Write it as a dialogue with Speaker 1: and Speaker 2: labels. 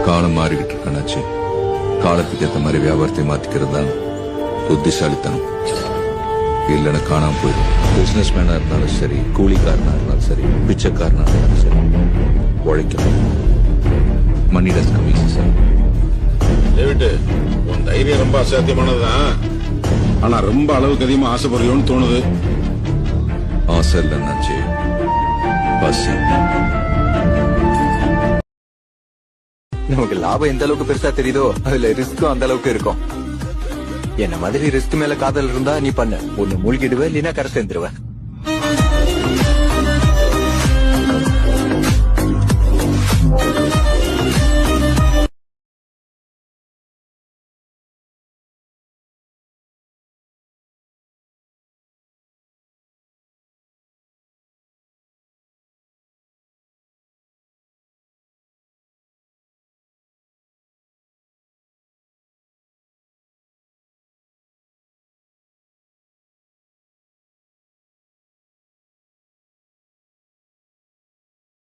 Speaker 1: காலம் மாறிக்கிட்டு இருக்கானாச்சு. காலத்துக்கு ஏற்ற மாதிரி வியாபாரத்தை மாத்திக்கிறது தான் புத்திசாலித்தனம். இல்லைன்னா காணாம போயிடும். பிசினஸ் மேனா இருந்தாலும் சரி, கூலிக்காரனா இருந்தாலும் சரி, பிச்சைக்காரனா இருந்தாலும் சரி, உழைக்கணும். மணி டஸ் கம் ஈஸி சார்.
Speaker 2: டேவிட், உன் தைரியம் ரொம்ப அசாத்தியமானதுதான். ஆனா ரொம்ப அளவுக்கு அதிகமா ஆசைப்படுறியோன்னு தோணுது.
Speaker 1: ஆசை இல்லைன்னாச்சு பசி.
Speaker 3: நமக்கு லாபம் எந்த அளவுக்கு பெருசா தெரியுதோ அதுல ரிஸ்க்கும் அந்த அளவுக்கு இருக்கும். என்ன மாதிரி ரிஸ்க் மேல காதல் இருந்தா நீ பண்ண, ஒண்ணு மூழ்கிடுவ இல்லைன்னா கரை சேர்ந்துருவ.